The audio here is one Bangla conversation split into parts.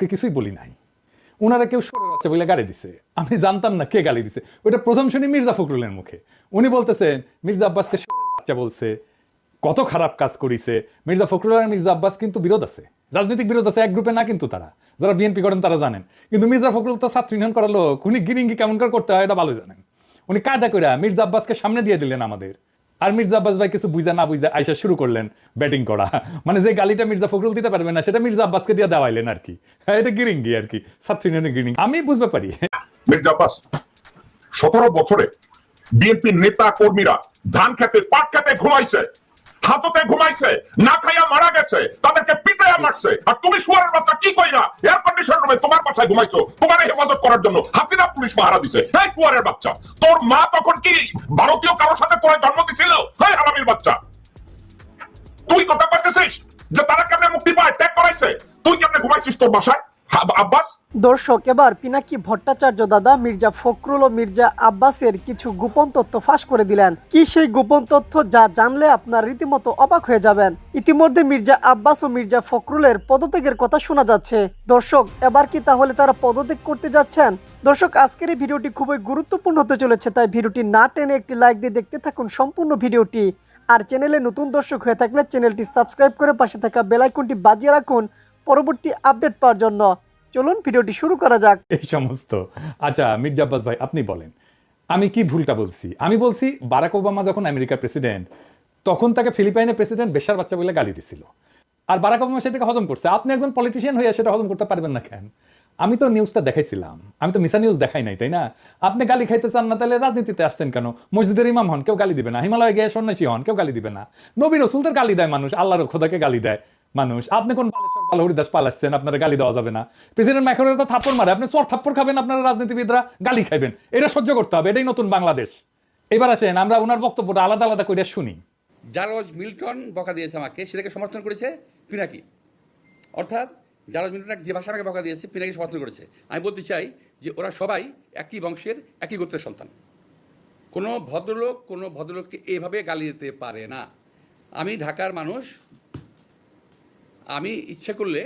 আব্বাসকে কিছুই বলি নাই, ওনারা কেউ সরে বাচ্চা বলে গালি দিছে, আমি জানতাম না কে গালি দিছে। ওইটা প্রথম শুনি মির্জা ফখরুলের মুখে। উনি বলতেছেন মির্জা আব্বাসকে সরে বাচ্চা বলছে, কত খারাপ কাজ করিছে। মির্জা ফখরুল আর মির্জা আব্বাস কিন্তু বিরোধ আছে, রাজনৈতিক বিরোধ আছে, এক গ্রুপে না কিন্তু তারা, যারা বিএনপি করেন তারা জানেন। কিন্তু মির্জা ফখরুল তো ছাত্র ইউনিয়ন করার লোক, উনি গিরিঙ্গি কেমন করে করতে হয় এটা ভালো জানেন। উনি কায়দা করে মির্জা আব্বাসকে সামনে দিয়ে দিলেন আমাদের, আর মির্জা আব্বাস ভাই কিছু বুঝা না বুঝা আইসা শুরু করলেন ব্যাটিং করা। মানে যে গালিটা মির্জা ফখরুল দিতে পারবে না সেটা মির্জা আব্বাসকে দিয়ে দেওয়াইলেন আর কি। এটা গিরিঙ্গি আর কি, ছাত্র ইউনিয়নের গিরিঙ্গি, আমি বুঝতে পারি। মির্জা আব্বাস 17 বছরে বিএনপি নেতা কর্মীরা ধান খেতে পাট খেতে ঘুমাইছে, হাততে ঘুমাইছে, না খাইয়া মারা গেছে, তাদেরকে পিটাইয়া মারছে। আর তুমি শুয়ারের বাচ্চা কি কইরা এয়ার কন্ডিশন রুমে তোমার বাসায় ঘুমাইছো তোমার হেফাজত করার জন্য হাসিনা পুলিশ পাহারা দিছে। এই শুয়ারের বাচ্চা, তোর মা তখন কি ভারতীয় কারোর সাথে তোরা জন্ম দিছিল? এই হারামির বাচ্চা, তুই কথা বলতেছিস যে তারা কেমনে মুক্তি পায়, ত্যাগ করাইছে, তুই কেমনে ঘুমাইছিস তোর বাসায় আব্বাস? দর্শক, এবার পিনাকি ভট্টাচার্য দাদা মির্জা ফখরুল ও মির্জা আব্বাসের কিছু গোপন তথ্য ফাঁস করে দিলেন। কি সেই গোপন তথ্য যা জানলে আপনার রীতিমতো অবাক হয়ে যাবেন। ইতিমধ্যে মির্জা আব্বাস ও মির্জা ফখরুলের পদত্যাগের কথা শোনা যাচ্ছে। দর্শক, এবার কি তাহলে তারা পদত্যাগ করতে যাচ্ছেন? দর্শক, আজকের এই ভিডিওটি খুবই গুরুত্বপূর্ণ হতে চলেছে, তাই ভিডিওটি না টেনে একটি লাইক দিয়ে দেখতে থাকুন সম্পূর্ণ ভিডিওটি। আর চ্যানেলে নতুন দর্শক হয়ে থাকলে চ্যানেলটি সাবস্ক্রাইব করে পাশে থাকা বেল আইকনটি বাজিয়ে রাখুন পরবর্তী আপডেট পাওয়ার জন্য। চলুন ভিডিওটি শুরু করা যাক। এই সমস্ত আচ্ছা, মির্জা আব্বাস ভাই আপনি বলেন আমি কি ভুলটা বলছি? আমি বলছি বারাক ওবামা যখন আমেরিকার প্রেসিডেন্ট, তখন তাকে ফিলিপাইনের প্রেসিডেন্ট বেশ্যার বাচ্চা বলে গালি দিছিল, আর বারাক ওবামা সেটাকে হজম করছে। আপনি একজন পলিটিশিয়ান হয়ে সেটা হজম করতে পারবেন না কেন? আমি তো নিউজটা দেখাইছিলাম, আমি তো মিশা নিউজ দেখাই নাই, তাই না? আপনি গালি খাইতে চান না, তাহলে রাজনীতিতে আসছেন কেন? মসজিদের ইমাম হন, কেউ গালি দিবে না। হিমালয়ে গিয়ে সন্ন্যাসী হন, কেউ গালি দিবে না। নবী রাসূলদের গালি দেয় মানুষ, আল্লাহর খোদাকে গালি দেয় মানুষ। আপনি কোন বালেশ্বর বালহরিদাস পালাচ্ছেন, আপনারা গালি দেওয়া যাবে না। প্রেসিডেন্ট ম্যাক্রনের তো থাপ্পড় মারে, আপনি চর থাপ্পড় খাবেন, আপনারা রাজনীতিবিদরা গালি খাইবেন, এটা সহ্য করতে হবে। এটাই নতুন বাংলাদেশ। এবার আসেন আমরা ওনার বক্তব্যটা আলাদা আলাদা করে শুনি। জারজ মিল্টন বকা দিয়েছে আমাকে, সেটাকে সমর্থন করেছে পিনাকি। অর্থাৎ জারজ মিল্টন যে ভাষা আমাকে বকা দিয়েছে, পিনাকি সমর্থন করেছে। আমি বলতে চাই যে ওরা সবাই একই বংশের, একই গোত্রের সন্তান। কোনো ভদ্রলোককে এভাবে গালি দিতে পারে না। আমি ঢাকার মানুষ, আমি ইচ্ছে করলে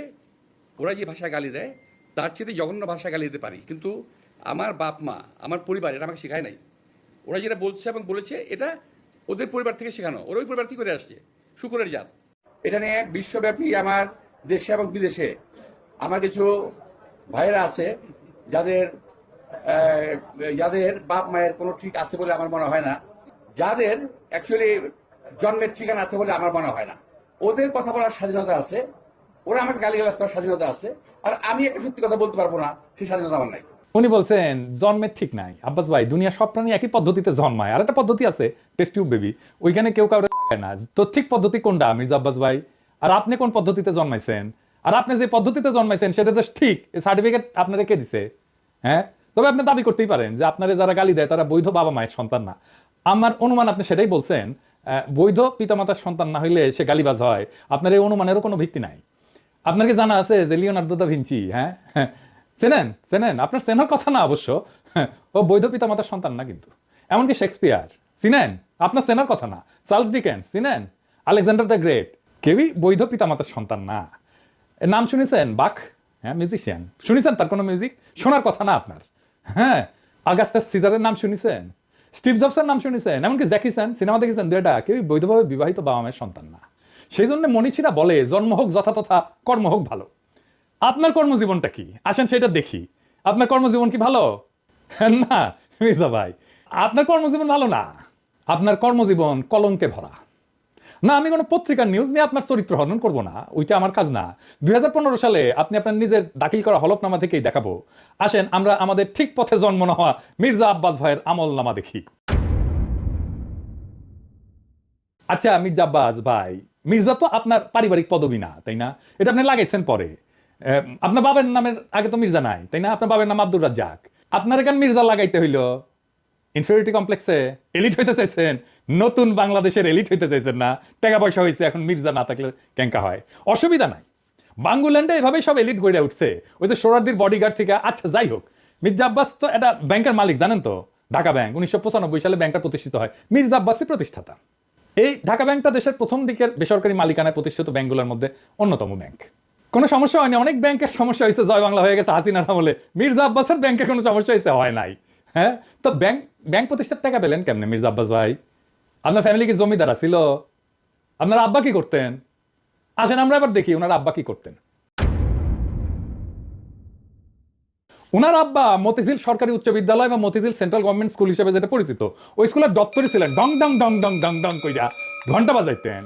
ওরা যে ভাষা গালি দেয় তার চেয়ে জঘন্য ভাষা গালি দিতে পারি, কিন্তু আমার বাপ মা, আমার পরিবার এটা আমাকে শেখায় নাই। ওরা যেটা বলছে এবং বলেছে এটা ওদের পরিবার থেকে শেখানো, ওরা ওই পরিবার থেকে করে আসছে, শুকরের জাত। এটা নিয়ে বিশ্বব্যাপী আমার দেশে এবং বিদেশে আমার কিছু ভাইয়েরা আছে যাদের বাপ মায়ের কোনো ঠিক আছে বলে আমার মনে হয় না, যাদের অ্যাকচুয়ালি জন্মের ঠিকানা আছে বলে আমার মনে হয় না। ওদের কথা বলার স্বাধীনতা আছে, ওরা আমাকে গালিগালাজ করার স্বাধীনতা আছে, আর আমি একটা সত্যি কথা বলতে পারবো না, সেই স্বাধীনতা আমার নাই। উনি বলছেন জন্মের ঠিক নাই। আব্বাস ভাই, দুনিয়া সব প্রাণী একই পদ্ধতিতে জন্মায়, আর একটা পদ্ধতি আছে টেস্ট টিউব বেবি, ওইখানে কেউ কাউরে লাগায় না। তো ঠিক পদ্ধতি কোনটা মির্জা আব্বাস ভাই? আর আপনি কোন পদ্ধতিতে জন্মাইছেন? আর আপনি যে পদ্ধতিতে জন্মাইছেন সেটা যে ঠিক, সার্টিফিকেট আপনাদের কে দিছে? হ্যাঁ, তবে আপনি দাবি করতেই পারেন যে আপনারা যারা গালি দেয় তারা বৈধ বাবা মায়ের সন্তান না। আমার অনুমান আপনি সেটাই বলছেন, বৈধ পিতামাতার সন্তান না হইলে সে গালিবাজ হয়। আপনার এই অনুমানেরও কোনো ভিত্তি নাই। আপনার কি জানা আছে যে লিওনার্দো দা ভিঞ্চি, হ্যাঁ চেনেন? আপনার চেনার কথা না অবশ্য, ও বৈধ পিতামাতার সন্তান না কিন্তু। এমনকি শেক্সপিয়ার চিনেন, আপনার চেনার কথা না। চার্লস ডিকেন্স চিনেন, আলেকজান্ডার দ্য গ্রেট, কেউই বৈধ পিতামাতার সন্তান না। নাম শুনেছেন বাক? হ্যাঁ, মিউজিশিয়ান শুনেছেন, তার কোনো মিউজিক শোনার কথা না আপনার। হ্যাঁ, আগাস্টাস সিজারের নাম শুনেছেন, স্টিভ জবসের নাম শুনেছেন, এমনকি জ্যাকি চ্যান সিনেমা দেখেছেন, দুইটা কেউই বৈধভাবে বিবাহিত বাবা মায়ের সন্তান না। সেই জন্য মনীষীরা বলে জন্ম হোক যথাতথা, কর্ম হোক ভালো। আপনার কর্মজীবনটা কি আসেন সেটা দেখি। আপনার কর্মজীবন কি ভালো? না মির্জা ভাই, আপনার কর্মজীবন ভালো না। আপনার কর্মজীবন কলঙ্কে ভরা। না, আমি কোনো পত্রিকার নিউজ নিয়ে আপনার চরিত্র হনন করবো না, ওইটা আমার কাজ না। 2015 সালে আপনি আপনার নিজের দাখিল করা হলফনামা থেকেই দেখাবো। আসেন আমরা আমাদের ঠিক পথে জন্ম না হওয়া মির্জা আব্বাস ভাইয়ের আমলনামা দেখি। আচ্ছা মির্জা আব্বাস ভাই, মির্জা তো আপনার পারিবারিক পদবী না, তাই না? এটা আপনি লাগাইছেন পরে। আপনার বাবার নামের আগে তো মির্জা নাই, তাই না? আপনার বাবার নাম আব্দুর রাজ্জাক। আপনার এখানে মির্জা লাগাইতে হইল ইনফিরিয়রিটি কমপ্লেক্সে এলিট হইতে চাইছেন, নতুন বাংলাদেশের এলিট হইতে চাইছেন না। টাকা পয়সা হয়েছে, এখন মির্জা না থাকলে ক্যাঙ্কা হয়, অসুবিধা নাই। বাঙ্গুল্যান্ডে এভাবেই সব এলিট গড়ে উঠছে, ওই যে সোহরাওয়ার্দীর বডিগার্ড থেকে। আচ্ছা যাই হোক, মির্জা আব্বাস তো একটা ব্যাংকের মালিক, জানেন তো? ঢাকা ব্যাংক 1995 সালে ব্যাংকটা প্রতিষ্ঠিত হয়, মির্জা আব্বাসই প্রতিষ্ঠাতা। এই ঢাকা ব্যাংকটা দেশের প্রথম দিকের বেসরকারি মালিকানায় প্রতিষ্ঠিত ব্যাংকগুলোর মধ্যে অন্যতম ব্যাংক। কোনো সমস্যা হয়নি, অনেক ব্যাংকের সমস্যা হয়েছে, জয় বাংলা হয়ে গেছে হাসিনার আমলে, মির্জা আব্বাসের ব্যাংকের কোনো সমস্যা হয়েছে হয় নাই। হ্যাঁ, তো ব্যাংক প্রতিষ্ঠার টাকা পেলেন কেমনে মির্জা আব্বাস ভাই? আপনার ফ্যামিলি কি জমিদার ছিল? আপনার আব্বা কি করতেন? আসেন আমরা এবার দেখি ওনার আব্বা কি করতেন। ওনার আব্বা মতিঝিল সরকারি উচ্চ বিদ্যালয় বা মতিঝিল সেন্ট্রাল গভর্নমেন্ট স্কুল হিসেবে যেটা পরিচিত, ওই স্কুলের দপ্তরই ছিলেন। ডং ডং ডং ডং ডং ডং কইরা ঘন্টা বাজাইতেন।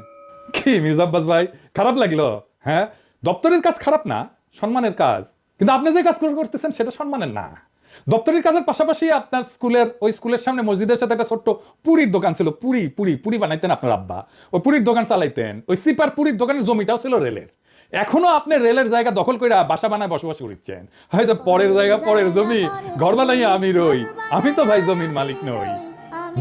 কি মির্জা আব্বাস ভাই, খারাপ লাগলো? হ্যাঁ, দপ্তরের কাজ খারাপ না, সম্মানের কাজ, কিন্তু আপনি যে কাজ করতেছেন সেটা সম্মানের না। দপ্তরের কাজের পাশাপাশি আপনার ওই স্কুলের সামনে মসজিদের সাথে একটা ছোট্ট পুরীর দোকান ছিল, পুরি বানাইতেন আপনার আব্বা, ওই পুরীর দোকান চালাইতেন। ওই সিপার পুরীর দোকানের জমিটাও ছিল রেলের। এখনো আপনি রেলের জায়গা দখল করে বাসা বানায় বসবাস করছেন, হয়তো পরের জায়গা পরের জমি, ঘর বানাইয়া আমি রই, আমি তো ভাই জমির মালিক নই।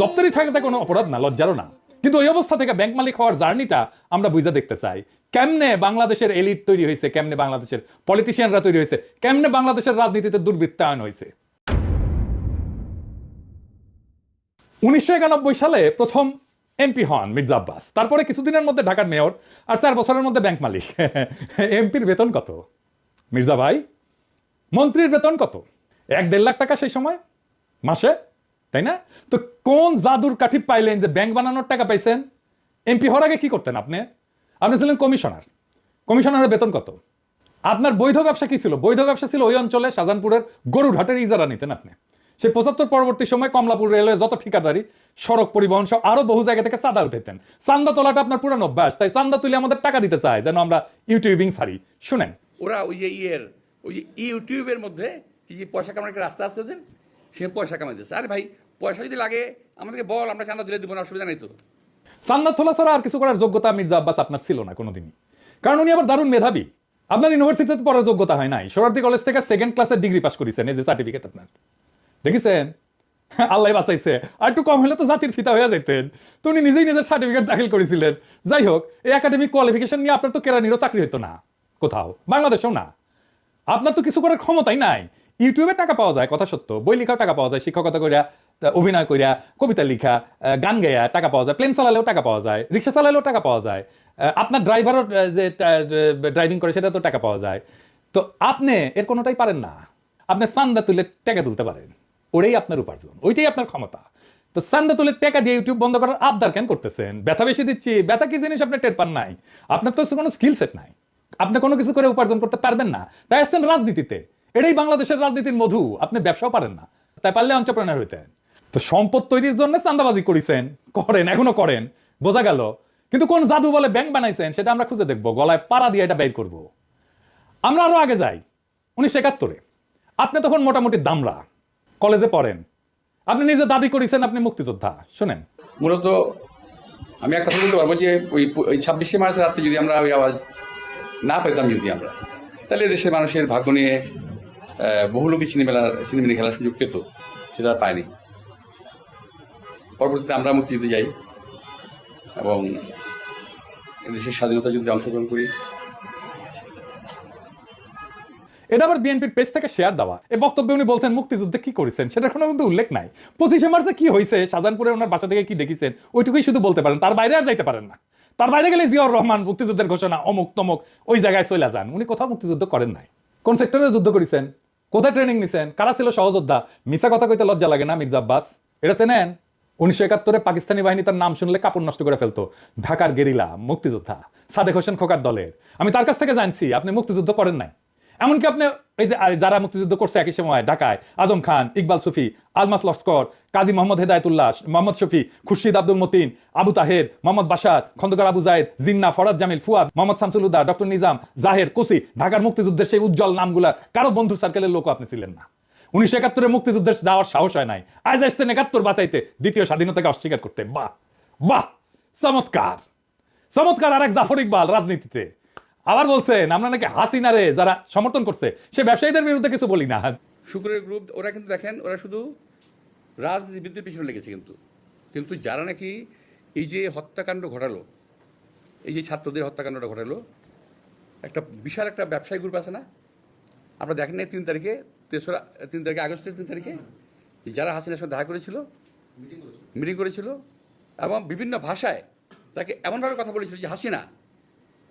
দপ্তরি থাকাটা কোনো অপরাধ না, লজ্জারও না, কিন্তু ওই অবস্থা থেকে ব্যাংক মালিক হওয়ার জার্নিটা আমরা বুঝে দেখতে চাই। কেমনে বাংলাদেশের এলিট তৈরি হয়েছে, কেমনে বাংলাদেশের পলিটিশিয়ানরা তৈরি হয়েছে, কেমনে বাংলাদেশের রাজনীতিতে দুর্বৃত্তায়ন হয়েছে। 1991 সালে প্রথম এমপি হন মির্জা আব্বাস, তারপরে কিছুদিনের মধ্যে ঢাকার মেয়র, আর 4 বছরের মধ্যে ব্যাংক মালিক। এমপির বেতন কত মির্জা ভাই? মন্ত্রীর বেতন কত? 1-1.5 লাখ টাকা সেই সময় মাসে, তাই না? তো কোন জাদুর কাঠি পাইলেন যে ব্যাংক বানানোর টাকা পাইছেন? এমপি হওয়ার আগে কি করতেন আপনি? আপনি ছিলেন কমিশনার। কমিশনারের বেতন কত? আপনার বৈধ ব্যবসা কি ছিল? বৈধ ব্যবসা ছিল ওই অঞ্চলে শাহজাহানপুরের গরুরহাটের ইজারা নিতেন আপনি। সেই 75 পরবর্তী সময় কমলাপুর রেলওয়ে যত ঠিকাদারি, সড়ক পরিবহন সব আরো বহু জায়গা থেকে চাঁদা উঠেতেন। চান্দা তোলাটা আপনার পুরানো অভ্যাস, তাই চান্দা তুলে আমাদের টাকা দিতে চায় যেন আমরা ইউটিউবিং ছাড়ি। শুনেন, ওরা ওই যে ইউটিউবের মধ্যে কি যে পয়সা কামানোর একটা রাস্তা আছে ওদের, সে পয়সা কামাইতেছে। আরে ভাই, পয়সা যদি লাগে আমাদেরকে বল, আমরা চাঁদা তুলে দেবো না, অসুবিধা নেই তো। চান্দা তোলা ছাড়া আর কিছু করার যোগ্যতা মির্জা আব্বাস আপনার ছিল না কোনোদিনই, কারণ উনি আবার দারুণ মেধাবী। আপনার ইউনিভার্সিটিতে পড়ার যোগ্যতা হয় নাই, সোহরাওয়ার্দী কলেজ থেকে 2nd ক্লাসের ডিগ্রি পাস করেছেন, এই যে সার্টিফিকেট আপনার, দেখেছেন? আল্লাহ বাঁচাইছে, আর একটু কম হলে তো জাতির ফিতা হয়ে যেতেন। তো উনি নিজেই নিজের সার্টিফিকেট দাখিল করেছিলেন। যাই হোক, এই একাডেমিক কোয়ালিফিকেশন নিয়ে আপনার তো কেরানিরও চাকরি হতো না কোথাও, বাংলাদেশেও না। আপনার তো কিছু করার ক্ষমতাই নাই। ইউটিউবে টাকা পাওয়া যায়, কথা সত্য, বই লেখাও টাকা পাওয়া যায়, শিক্ষকতা করিয়া, অভিনয় করিয়া, কবিতা লিখা, গান গাইয়া টাকা পাওয়া যায়, প্লেন চালালেও টাকা পাওয়া যায়, রিক্সা চালালেও টাকা পাওয়া যায়, আপনার ড্রাইভারও যে ড্রাইভিং করে সেটা তো টাকা পাওয়া যায়। তো আপনি এর কোনোটাই পারেন না। আপনি চান্দা তুলে টাকা তুলতে পারেন, ওটাই আপনার উপার্জন, ওইটাই আপনার ক্ষমতা। তো চান্দা তুলে টাকা দিয়ে ইউটিউব বন্ধ করার আবদার কেন করতেছেন? ব্যথা বেশি দিচ্ছি, ব্যথা কি জিনিস আপনি টের পান নাই? আপনার তো কোনো স্কিল সেট নাই, আপনি কোনো কিছু করে উপার্জন করতে পারবেন না, তাই আসছেন রাজনীতিতে। এটাই বাংলাদেশের রাজনীতির মধু। আপনি ব্যবসাও পারেন না, তাই পারলে এন্টারপ্রেনার হইতেন। তো সম্পদ তৈরির জন্য চাঁদাবাজি করেছেন, করেন, এখনো করেন, বোঝা গেল। কিন্তু কোন জাদু বলে ব্যাংক বানাইছেন সেটা আমরা খুঁজে দেখবো, গলায় পাড়া দিয়ে এটা বের করবো। আমরা আরো আগে যাই, 1971-এ আপনি তখন মোটামুটি দামরা, কলেজে পড়েন, আপনি নিজে দাবি করেছেন আপনি মুক্তিযোদ্ধা। শুনেন, মূলত আমি একটা কথা বলতে পারবো যে ওই 26শে মার্চের রাত্রে যদি আমরা ওই আওয়াজ না পেতাম, যদি আমরা, তাহলে দেশের মানুষের ভাগ্য নিয়ে বহু লোকই সিনেমিনি খেলার সুযোগ পেত, সেটা আর পায়নি। পরবর্তীতে আমরা মুক্তিযুদ্ধে যাই এবং দেশের স্বাধীনতা যুদ্ধে অংশগ্রহণ করি। এটা আবার বিএনপির পেজ থেকে শেয়ার দেওয়া। এই বক্তব্যে উনি বলছেন মুক্তিযুদ্ধে কি করেছেন সেটার কোনো কিন্তু উল্লেখ নাই। 25শে মার্চে কি হয়েছে, শাহজাহানপুরে ওনার বাসা থেকে কি দেখেছেন, ওইটুকুই শুধু বলতে পারেন, তার বাইরে আর যাইতে পারেন না। তার বাইরে গেলে জিয়াউর রহমান মুক্তিযুদ্ধের ঘোষণা অমুক তমুক ওই জায়গায় চলে যান। উনি কোথাও মুক্তিযুদ্ধ করেন নাই। কোন সেক্টরে যুদ্ধ করেছেন, কোথায় ট্রেনিং নিছেন, কারা ছিল সহযোদ্ধা? মিছা কথা কইতে লজ্জা লাগে না মির্জা আব্বাস? এটা চেনেন? 1971-এ পাকিস্তানি বাহিনী তার নাম শুনলে কাপড় নষ্ট করে ফেলতো। ঢাকার গেরিলা মুক্তিযোদ্ধা সাদেক হোসেন খোকার দলের। আমি তার কাছ থেকে জানছি আপনি মুক্তিযুদ্ধ করেন নাই। এমনকি আপনি এই যে যারা মুক্তিযুদ্ধ করছে একই সময় ঢাকায়, আজম খান, ইকবাল সুফি, আলমাস লস্কর, কাজী মোহাম্মদ হেদায়তুল্লাহ, মোহাম্মদ শফি, খুরশিদ আব্দুল মতিন, আবু তাহের, মোহাম্মদ বাশার, খন্দকার আবু জায়েদ, জিন্না, ফরাদ জামিল, ফুয়াদ, মোহাম্মদ শামসুল হুদা, ডক্টর নিজাম, জাহের, কুসি, ঢাকার মুক্তিযুদ্ধের সেই উজ্জ্বল নামগুলা কারো বন্ধু সার্কেলের লোক আপনি ছিলেন না। 1971-এ মুক্তিযুদ্ধের যাওয়ার সাহস হয় নাই, আজ আসছেন 71 বাঁচাইতে, দ্বিতীয় স্বাধীনতাকে অস্বীকার করতে। বাহ বাহ, চমৎকার চমৎকার। আর এক জাফর ইকবাল রাজনীতিতে আবার বলছেন আমরা নাকি হাসিনারে যারা সমর্থন করছে সে ব্যবসায়ীদের বিরুদ্ধে কিছু বলি না। শুক্রের গ্রুপ ওরা কিন্তু দেখেন, ওরা শুধু রাজনীতিবিদদের পিছনে লেগেছে, কিন্তু যারা নাকি এই যে হত্যাকাণ্ড ঘটালো, এই যে ছাত্রদের হত্যাকাণ্ডটা ঘটালো, একটা বিশাল একটা ব্যবসায়ী গ্রুপ আছে না, আপনারা দেখেন না 3 তারিখে, 3 তারিখে আগস্টের 3 তারিখে যারা হাসিনার সঙ্গে দেখা করেছিল, মিটিং করেছিল এবং বিভিন্ন ভাষায় তাকে এমনভাবে কথা বলেছিল যে হাসিনা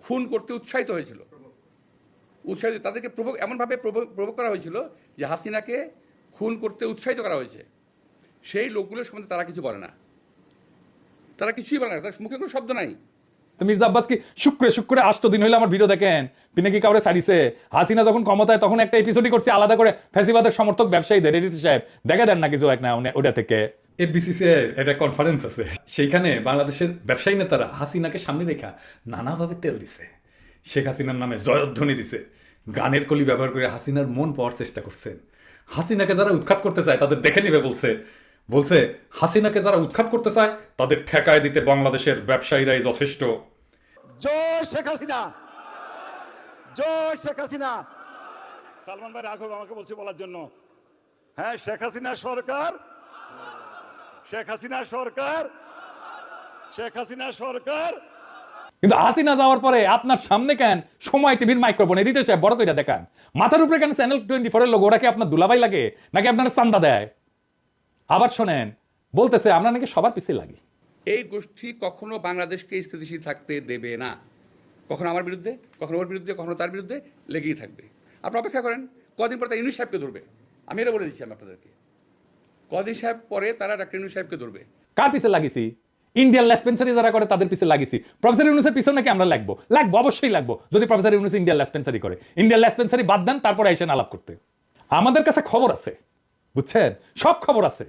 খুন করতে উৎসাহিত হয়েছিল। উৎসাহিত, তাদেরকে এমনভাবে প্রভোগ করা হয়েছিল যে হাসিনাকে খুন করতে উৎসাহিত করা হয়েছে। সেই লোকগুলোর সম্বন্ধে তারা কিছু বলে না, তারা কিছুই বলে না, তার মুখে কোনো শব্দ নাই। তো মির্জা আব্বাস কি শুক্রে 8 দিন হইলে আমার ভিডিও দেখেন, তিনি কি কাউরে ছাড়িছে? হাসিনা যখন ক্ষমতায় তখন একটা এপিসোডই করছে আলাদা করে ফ্যাসিবাদের সমর্থক ব্যবসায়ীদের, এডিটর সাহেব দেখে দেন না কিছু এক না ওটা থেকে। এফবিসিসি এর একটা কনফারেন্স আছে, সেইখানে বাংলাদেশের ব্যবসায়ী নেতারা হাসিনাকে সামনে রেখা নানাভাবে তেল দিছে, শেখ হাসিনার নামে জয়ধ্বনি দিছে, গানের কলি ব্যবহার করে হাসিনার মন পাওয়ার চেষ্টা করছেন। হাসিনাকে যারা উৎখাত করতে চায় তাদের দেখে নিবে বলছে হাসিনাকে যারা উৎখাত করতে চায় তাদের ঠেকায় দিতে বাংলাদেশের ব্যবসায়ীরাই যথেষ্ট। জয় শেখ হাসিনা, জয় শেখ হাসিনা। সালমান ভাই রাঘব আমাকে বলছে বলার জন্য, হ্যাঁ শেখ হাসিনা সরকার, শেখ হাসিনা সরকার, শেখ হাসিনা সরকার। কিন্তু হাসিনা যাওয়ার পরে আপনার সামনে কেন সময় টিভির মাইক্রোফোন এডিটর সাহেব বড় কইরা দেখান, মাথার উপরে কেন চ্যানেল 24 এর লোগো? ওরা কি আপনার দুলাভাই লাগে নাকি আপনার চান্দা দেয়? আবার শোনেন, বলতেছে আমরা নাকি সবার পিছিয়ে লাগি। এই গোষ্ঠী কখনো বাংলাদেশকে স্থিতিশীল থাকতে দেবে না, কখনো আমার বিরুদ্ধে, কখনো ওর বিরুদ্ধে, কখনো তার বিরুদ্ধে লেগেই থাকবে। আপনারা অপেক্ষা করেন, কদিন পরে তারা ইউনূস সাহেবকে ধরবে। আমি এটা বলে দিচ্ছি আমি আপনাদেরকে, কদিন সাহেব পরে তারা ডাক্তার ইউনূস সাহেবকে ধরবে। কার পিছিয়ে লাগিয়েছি? ইন্ডিয়ান লেসপেন্সারি যারা করে তাদের পিছিয়ে লাগিয়েছি। প্রফেসর ইউনূসের পিছনে নাকি আমরা লাগবো? অবশ্যই লাগবো, যদি প্রফেসর ইউনূস ইন্ডিয়ান লেসপেন্সারি করে। ইন্ডিয়ান লেসপেন্সারি বাদ দেন, তারপরে এসে আলাপ করতে। আমাদের কাছে খবর আছে, বুঝছেন, সব খবর আছে।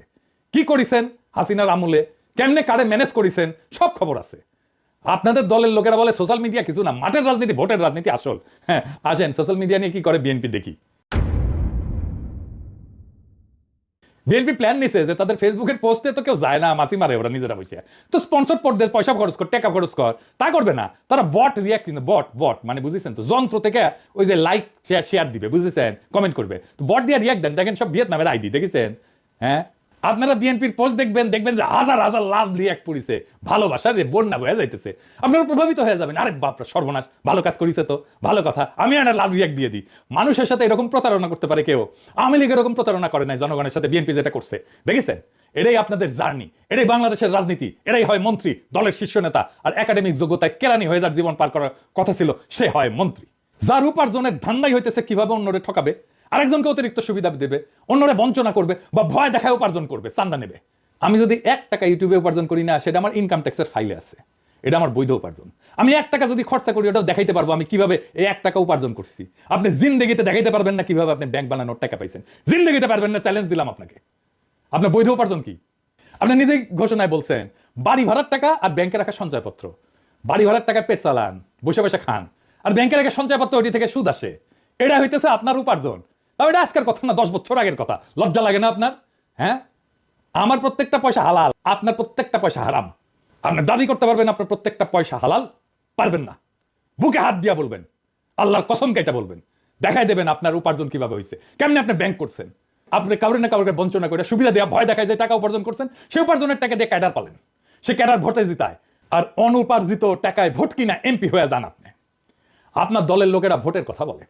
কি করেছেন হাসিনার আমলে, কেমনে কারে ম্যানেজ করেছেন, সব খবর আছে। আপনাদের দলের লোকেরা বলে সোশ্যাল মিডিয়া কিছু না, মাঠের রাজনীতি, ভোটের রাজনীতি আসল। হ্যাঁ আসেন, সোশ্যাল মিডিয়া নিয়ে কি করে বিএনপি দেখি। বিএনপি প্ল্যান নিছে যে তাদের ফেসবুকের পোস্টে তো কেউ যায় না, মাসি মারে ওরা নিজেরা বসে, তো স্পন্সর পড়তে পয়সা খরচ কর, টাকা খরচ কর, তা করবে না তারা। বট রিয়াক্ট, বট মানে বুঝেছেন তো, যন্ত্র থেকে ওই যে লাইক শেয়ার দিবে, বুঝেছেন, কমেন্ট করবে, তো বট দিয়ে রিয়াক্ট দেন। দেখেন সব ভিয়েতনামের আইডি, দেখেছেন? হ্যাঁ, আপনারা বিএনপির পোস্ট দেখবেন যে হাজার হাজার লাভ রিয়াক্ট পড়িছে, ভালোবাসা রে বন্যা বয়ে যাইতেছে, আপনারা প্রভাবিত হয়ে যাবেন। আরে বাপরা সর্বনাশ, ভালো কাজ করিছে তো, ভালো কথা, আমি একটা লাভ রিয়াক্ট দিয়ে দিই। মানুষের সাথে এরকম প্রতারণা করতে পারে কেউ? আওয়ামী লীগ এরকম প্রতারণা করে নাই জনগণের সাথে, বিএনপি যেটা করছে দেখেছেন। এটাই আপনাদের জার্নি, এটাই বাংলাদেশের রাজনীতি, এটাই হয় মন্ত্রী, দলের শীর্ষ নেতা। আর একাডেমিক যোগ্যতায় কেরানি হয়ে যার জীবন পার করার কথা ছিল, সে হয় মন্ত্রী। যার উপার্জনের ধান্দাই হইতেছে কিভাবে অন্যরে ঠকাবে, আরেকজনকে অতিরিক্ত সুবিধা দেবে, অন্যরা বঞ্চনা করবে বা ভয় দেখায় উপার্জন করবে, চান্দা নেবে। আমি যদি 1 টাকা ইউটিউবে উপার্জন করি না, সেটা আমার ইনকাম ট্যাক্সের ফাইলে আছে, এটা আমার বৈধ উপার্জন। আমি 1 টাকা যদি খরচা করি, ওটাও দেখাইতে পারবো আমি কিভাবে এই 1 টাকা উপার্জন করছি। আপনি জিন্দেগিতে দেখাইতে পারবেন না কিভাবে আপনি ব্যাংক বানানোর টাকা পাইছেন, জিন্দেগিতে পারবেন না, চ্যালেঞ্জ দিলাম আপনাকে। আপনার বৈধ উপার্জন কি? আপনি নিজেই ঘোষণায় বলছেন বাড়ি ভাড়ার টাকা আর ব্যাংকে রাখা সঞ্চয়পত্র। বাড়ি ভাড়ার টাকা পেট চালান, বসে বসে খান, আর ব্যাংকে রাখা সঞ্চয়পত্র ওইটি থেকে সুদ আসে, এটা হইতেছে আপনার উপার্জন। তাও এটা আজকের কথা না, 10 বছর আগের কথা। লজ্জা লাগে না আপনার? হ্যাঁ, আমার প্রত্যেকটা পয়সা হালাল, আপনার প্রত্যেকটা পয়সা হারাম। আপনি দাবি করতে পারবেন আপনার প্রত্যেকটা পয়সা হালাল? পারবেন না। বুকে হাত দিয়া বলবেন, আল্লাহর কসম কেটে বলবেন, দেখাই দেবেন আপনার উপার্জন কিভাবে হয়েছে, কেমনে আপনি ব্যাংক করছেন। আপনি কাউরে না কাউকে বঞ্চনা করে সুবিধা দেওয়া, ভয় দেখায় যে টাকা উপার্জন করছেন, সে উপার্জনের টাকা দিয়ে ক্যাডার পালেন, সে ক্যাডার ভোটে জিতায়, আর অনুপার্জিত টাকায় ভোট কিনা এমপি হয়ে যান আপনি। আপনার দলের লোকেরা ভোটের কথা বলে,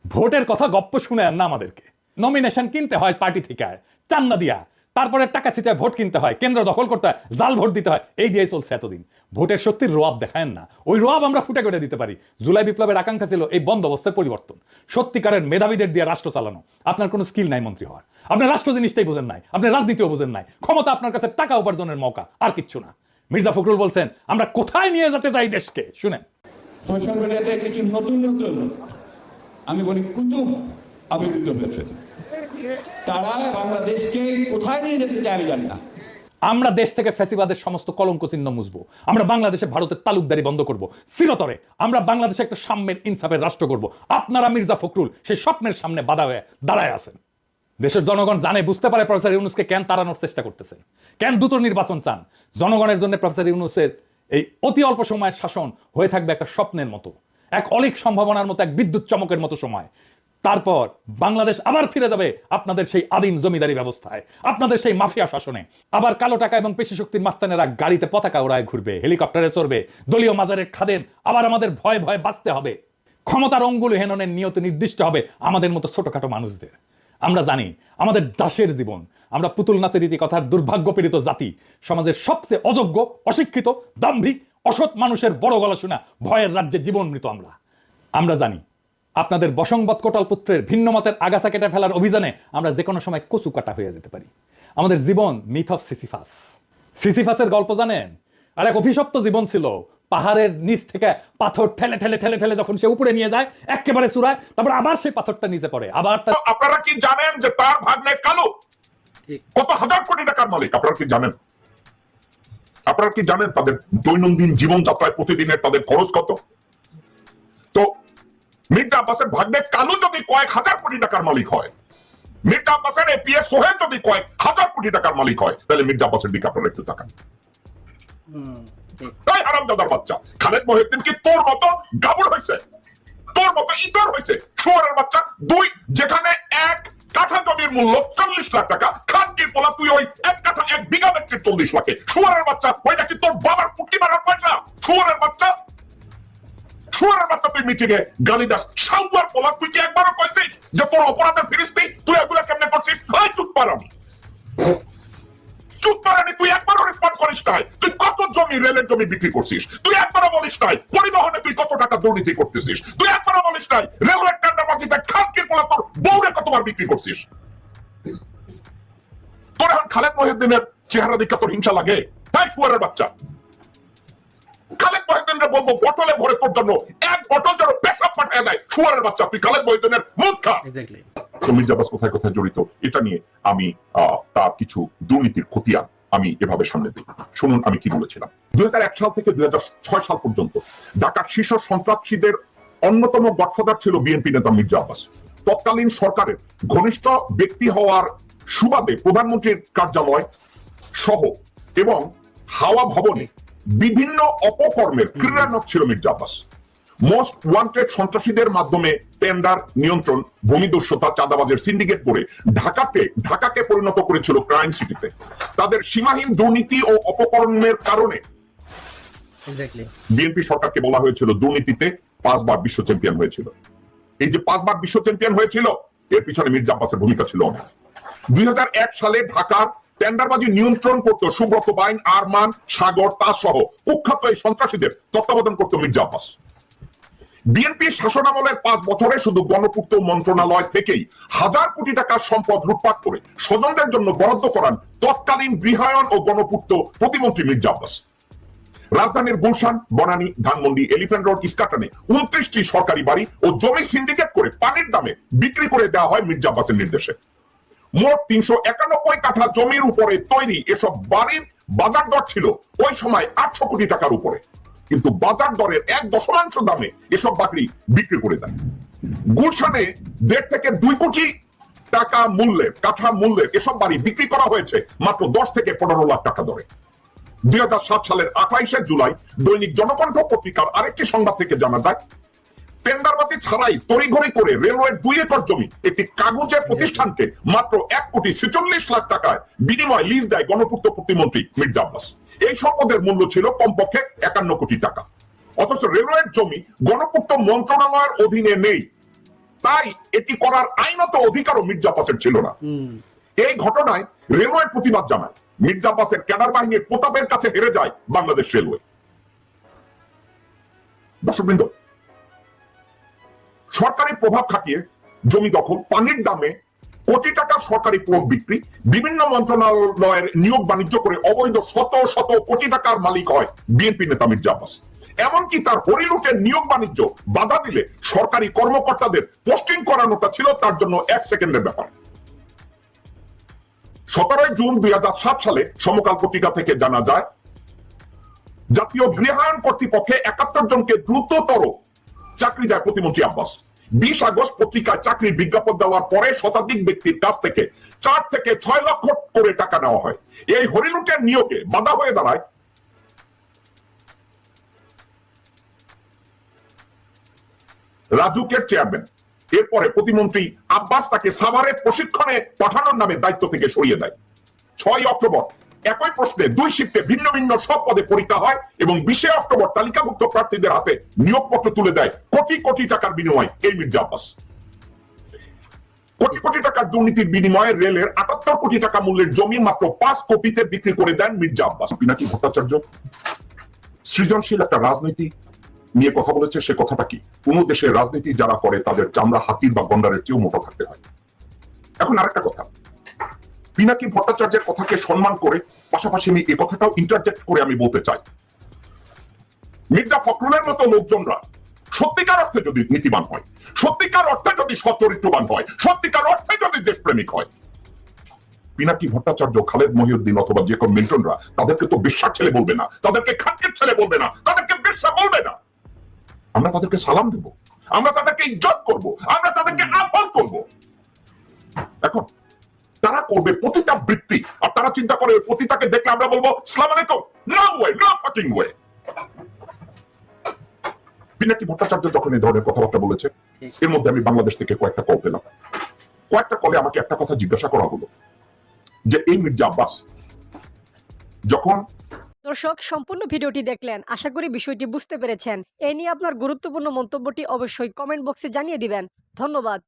ভোটের কথা গপ্প শুনে না আমাদেরকে। নমিনেশন কিনতে হয় পার্টি থেকে, চান্দা দিয়া, তারপরে টাকা ছিটায় ভোট কিনতে হয়, কেন্দ্র দখল করতে হয়, জাল ভোট দিতে হয়, এই দিয়ে চলছে এতদিন। ভোটের শক্তির রোয়াব দেখায় না, ওই রোয়াব আমরা ফুটে করে দিতে পারি। জুলাই বিপ্লবের আকাঙ্ক্ষা ছিল এই বন্দোবস্তের পরিবর্তন, সত্যিকারের মেধাবীদের দিয়ে রাষ্ট্র চালানো। আপনার কোনো স্কিল নাই মন্ত্রী হওয়ার, আপনার রাষ্ট্র জিনিসটাই বোঝেন নাই, আপনি রাজনীতিও বোঝেন নাই। ক্ষমতা আপনার কাছে টাকা উপার্জনের মৌকা, আর কিচ্ছু না। মির্জা ফখরুল বলছেন আমরা কোথায় নিয়ে যেতে চাই দেশকে, শুনেন। সোশ্যাল মিডিয়াতে কিছু নতুন নতুন, আমি বলি কুতুব আবির্ভূত হয়েছে, তারা বাংলাদেশকে কোথায় নিয়ে যেতে চায় আমি জানি না। আমরা দেশ থেকে ফ্যাসিবাদের সমস্ত কলঙ্ক চিহ্ন মুছবো, আমরা বাংলাদেশে ভারতের তালুকদারি বন্ধ করব, চিরতরে আমরা বাংলাদেশে একটা সাম্যের ইনসাফের রাষ্ট্র করব। আপনারা মির্জা ফখরুল সেই স্বপ্নের সামনে বাধা হয়ে দাঁড়ায় আছেন। দেশের জনগণ জানে, বুঝতে পারে প্রফেসর ইউনূসকে কেন তাড়ানোর চেষ্টা করতেছেন, কেন দ্রুত নির্বাচন চান। জনগণের জন্য প্রফেসর ইউনূসের এই অতি অল্প সময়ের শাসন হয়ে থাকবে একটা স্বপ্নের মতো, এক অলিক সম্ভাবনার মতো, এক বিদ্যুৎ চমকের মতো সময়। তারপর বাংলাদেশ আবার ফিরে যাবে আপনাদের সেই আদিম জমিদারি ব্যবস্থায়, আপনাদের সেই মাফিয়া শাসনে। আবার কালো টাকা এবং পেশি শক্তির মাস্তানেরা গাড়িতে পতাকা ওড়ায় ঘুরবে, হেলিকপ্টারে চড়বে, দলীয় মাজারের খাদেম। আবার আমাদের ভয়ে ভয়ে বাঁচতে হবে, ক্ষমতার অঙ্গুল হেননের নিয়ত নির্দিষ্ট হবে আমাদের মতো ছোটখাটো মানুষদের। আমরা জানি আমাদের দাসের জীবন, আমরা পুতুল নাচের রীতি কথার দুর্ভাগ্যপীড়িত জাতি, সমাজের সবচেয়ে অযোগ্য, অশিক্ষিত, দাম্ভিক, অসৎ মানুষের বড় গলা শোনা ভয়ের রাজ্যে জীবন মৃত আমরা। আমরা জানি আপনাদের বশংবদ কোটাল পুত্রের ভিন্ন মতের আগাছা কেটে ফেলার অভিযানে আমরা যে কোনো সময় কচু কাটা হয়ে যেতে পারি। আমাদের জীবন মিথ অফ সিসিফাস। সিসিফাসের গল্প জানেন? আর এক অভিশপ্ত জীবন ছিল। পাহাড়ের নিচ থেকে পাথর ঠেলে ঠেলে ঠেলে ঠেলে যখন সে উপরে নিয়ে যায় একেবারে চূড়ায়, তারপর আবার সেই পাথরটা নিচে পড়ে, আবার আপনারা কি জানেন যে তার ভাগ্নে কালো কত হাজার কোটি টাকার মালিক? আপনারা কি জানেন? আপনারা কি জানেন তাদের দৈনন্দিন জীবনযাত্রায় প্রতিদিনের তাদের খরচ কত? তো মির্জা আব্বাসের ভাগ্নে কালো যদি কয়েক হাজার কোটি টাকার মালিক হয়, মির্জা আব্বাসের এপিএস সোহেল যদি কয়েক হাজার কোটি টাকার মালিক হয়, তাহলে মির্জা আব্বাসের দিকে আপনারা একটু তাকান। তাই হারামজাদার বাচ্চা খালেদ মহিউদ্দিন কি তোর মতো গাবুর হয়েছে? তোর মতো ইতর হয়েছে? শুয়ারের বাচ্চা দুই, যেখানে এক কাঠা জমির মূল্য 40 লাখ টাকা, খানকির পোলা তুই ওই এক কাঠা 1 বিঘা ব্যক্তির 40 লাখে। শুয়ারের বাচ্চা ওইটা কি তোর বাবার পুটকি মারার পয়সা? শুয়ারের বাচ্চা, শুয়ারের বাচ্চা তুই মিটিং এ গালি দাস। সাউয়ার পোলা তুই কি একবারও কইছিস যে তোর অপরাধের ফিরিস্তি তুই এগুলা কেমনে করছিস? আই চুপ পারামি, চুপ পারানি, তুই একবারও রেসপন্ড করিস নাই। তুই কত জমি রেলের জমি বিক্রি করছিস? তুই একবারও বলিস নাই পরিবহনে তুই কত টাকা দুর্নীতি করতেছিস? তুই একবারও বলিস নাই রেলওয়ে টেন্ডারবাজিতে খানকির পোলা তোর বউরে কতবার বিক্রি করছিস? তোর এখন খালেদ মহিউদ্দিনের চেহারা দেখে তোর হিংসা লাগে? তাই শুয়ারের বাচ্চা খালেদ মহিউদ্দিনকে বলবো বোতলে ভরে তোর জন্য 1 বোতল যেন পেশাব পাঠিয়ে দেয়। শুয়ারের বাচ্চা তুই খালেদ মহিউদ্দিনের মুখ খা। মির্জা আব্বাস কোথায় কোথায় জড়িত এটা নিয়ে আমি তার কিছু দুর্নীতির খতিয়ান আমি এভাবে সামনে দিই। শুনুন আমি কি বলেছিলাম। 2001 সাল থেকে 2006 সাল পর্যন্ত ঢাকার শীর্ষ সন্ত্রাসীদের অন্যতম গডফাদার ছিল বিএনপি নেতা মির্জা আব্বাস। তৎকালীন সরকারের ঘনিষ্ঠ ব্যক্তি হওয়ার সুবাদে প্রধানমন্ত্রীর কার্যালয় সহ এবং হাওয়া ভবনে বিভিন্ন অপকর্মের ক্রিয়ানক ছিল মির্জা আব্বাস। মোস্ট ওয়ান্টেড সন্ত্রাসীদের মাধ্যমে টেন্ডার নিয়ন্ত্রণ, ভূমিদস্যুতা, চাঁদাবাজের সিন্ডিকেট করে ঢাকাকে পরিণত করেছিল ক্রাইম সিটিতে। তাদের সীমাহীন দুর্নীতি ও অপকর্মের কারণে বিএনপি সরকারকে বলা হয়েছিল দুর্নীতিতে 5 বার বিশ্ব চ্যাম্পিয়ন হয়েছিল। এই যে 5 বার বিশ্ব চ্যাম্পিয়ন হয়েছিল এর পিছনে মির্জা আব্বাসের ভূমিকা ছিল অনেক। 2001 সালে ঢাকার টেন্ডারবাজি নিয়ন্ত্রণ করত সুব্রত বাইন, আরমান, সাগর, তাজ সহ কুখ্যাত এই সন্ত্রাসীদের তত্ত্বাবধান করত মির্জা আব্বাস। বিএনপির শাসনামলের 5 বছরে শুধু গণপূর্ত মন্ত্রণালয় থেকেই হাজার কোটি টাকার সম্পদ লুটপাট করে স্বজনদের জন্য বরাদ্দ করান তৎকালীন গৃহায়ন ও গণপূর্ত প্রতিমন্ত্রী মির্জা আব্বাস। রাজধানীর গুলশান, বনানী, ধানমন্ডি, এলিফ্যান্ট রোড, ইস্কাটনে 29টি সরকারি বাড়ি ও জমি সিন্ডিকেট করে পানির দামে বিক্রি করে দেওয়া হয় মির্জা আব্বাসের নির্দেশে। মোট 391 কাঠা জমির উপরে তৈরি এসব বাড়ির বাজার দর ছিল ওই সময় 800 কোটি টাকার উপরে, কিন্তু বাজার দরের 1 দামে এসব বাড়ি বিক্রি করে দেয়। গুলশানে 1.5 থেকে 2 কোটি টাকা মূল্যের কাঠা মূল্যের এসব বাড়ি বিক্রি করা হয়েছে মাত্র 10 থেকে 15 লাখ টাকা দরে। 2007 সালের 28 জুলাই দৈনিক জনকণ্ঠ পত্রিকার আরেকটি সংবাদ থেকে জানা যায় টেন্ডারবাজি ছাড়াই তড়িঘড়ি করে রেলওয়ের 2 একর জমি একটি কাগজের প্রতিষ্ঠানকে মাত্র 1,46 লাখ টাকায় বিনিময় লিজ দেয় গণপূর্ত প্রতিমন্ত্রী মির্জা আব্বাস। এই সম্পদের মূল্য ছিল কমপক্ষে 51 কোটি টাকা। অথচ রেলওয়ের জমি গণপূর্ত মন্ত্রণালয়ের অধীনে নেই, তাই এটি করার আইনত অধিকারও মির্জা আব্বাসের ছিল না। এই ঘটনায় রেলওয়ে প্রতিবাদ জানায়। মির্জা আব্বাসের ক্যাডার বাহিনীর প্রতাপের কাছে হেরে যায় বাংলাদেশ রেলওয়ে। দর্শকবৃন্দ, সরকারি প্রভাব খাটিয়ে জমি দখল, পানির দামে কোটি টাকার সরকারি প্লট বিক্রি, বিভিন্ন মন্ত্রণালয়ের নিয়োগ বাণিজ্য করে অবৈধ শত শত কোটি টাকার মালিক হয় বিএনপি নেতা মির্জা আব্বাস। এমনকি তার হরিলুটের নিয়োগ বাণিজ্য বাধা দিলে সরকারি কর্মকর্তাদের পোস্টিং করানোটা ছিল তার জন্য 1 সেকেন্ডের ব্যাপার। 17 জুন 2007 সালে সমকাল পত্রিকা থেকে জানা যায় জাতীয় গৃহায়ন কর্তৃপক্ষে 71 জনকে দ্রুততর চাকরি দেয় প্রতিমন্ত্রী আব্বাস। 20 আগস্ট পত্রিকায় চাকরির বিজ্ঞাপন দেওয়ার পরে শতাধিক ব্যক্তির কাছ থেকে 4 থেকে 6 লক্ষ করে টাকা নেওয়া হয়। এই হরিলুটের নিয়োগে বাধা হয়ে দাঁড়ায় রাজুকের চেয়ারম্যান। এরপরে প্রতিমন্ত্রী আব্বাস তাকে সাভারে প্রশিক্ষণে পাঠানোর নামে দায়িত্ব থেকে সরিয়ে দেয়। 6 অক্টোবর একই প্রশ্নে 2 শিফটে ভিন্ন ভিন্ন সব পদে পরীক্ষা হয় এবং 20 অক্টোবর তালিকাভুক্ত প্রার্থীদের হাতে নিয়োগপত্র তুলে দেয় কোটি কোটি টাকার বিনিময়ে এই মির্জা আব্বাস। কোটি কোটি টাকার দুর্নীতির বিনিময়ে রেলের 78 কোটি টাকা মূল্যের জমি মাত্র 5 কোটিতে বিক্রি করে দেন মির্জা আব্বাস। পিনাকি ভট্টাচার্য সৃজনশীল একটা রাজনৈতিক নিয়ে কথা বলেছে, সে কথাটা কি? কোন দেশের রাজনীতি যারা করে তাদের চামড়া হাতির বা গন্ডারের চেয়েও মোটা থাকতে হয়। এখন আরেকটা কথা, পিনাকি ভট্টাচার্যের কথাকে সম্মান করে পাশাপাশি আমি এই কথাটাও ইন্টারজেক্ট করে আমি বলতে চাই, মির্জা ফখরুলের মতো লোকজনরা সত্যিকার অর্থে যদি নীতিবান হয়, সত্যিকার অর্থে যদি সচ্চরিত্রবান হয়, সত্যিকার অর্থে যদি দেশপ্রেমিক হয়, পিনাকি ভট্টাচার্য, খালেদ মহিউদ্দিন অথবা যে কোন মিল্টনরা তাদেরকে তো বিশ্বাস ছেলে বলবে না, তাদেরকে খাটকের ছেলে বলবে না, তাদেরকে বিশ্বাস বলবে না। আমরা তাদেরকে সালাম দেব, আমরা তাদেরকে ইজ্জত করব, আমরা তাদেরকে আহ্বান করব। এখন তারা করবে প্রতিটা বৃত্তি, আর তারা চিন্তা করে প্রতিটাকে দেখলে আমরা বলবো আসসালামু আলাইকুম। No way, no fucking way. Pinaki Bhattacharya যখন এই ধরনের কথাবার্তা বলেছে, এর মধ্যে আমি বাংলাদেশ থেকে কয়েকটা কল পেলাম। কয়েকটা কলে আমাকে একটা কথা জিজ্ঞাসা করা হলো যে এই মির্জা আব্বাস যখন দর্শক, সম্পূর্ণ ভিডিওটি দেখলেন, আশা করি বিষয়টি বুঝতে পেরেছেন। এই নিয়ে আপনার গুরুত্বপূর্ণ মন্তব্যটি অবশ্যই কমেন্ট বক্সে জানিয়ে দিবেন। ধন্যবাদ।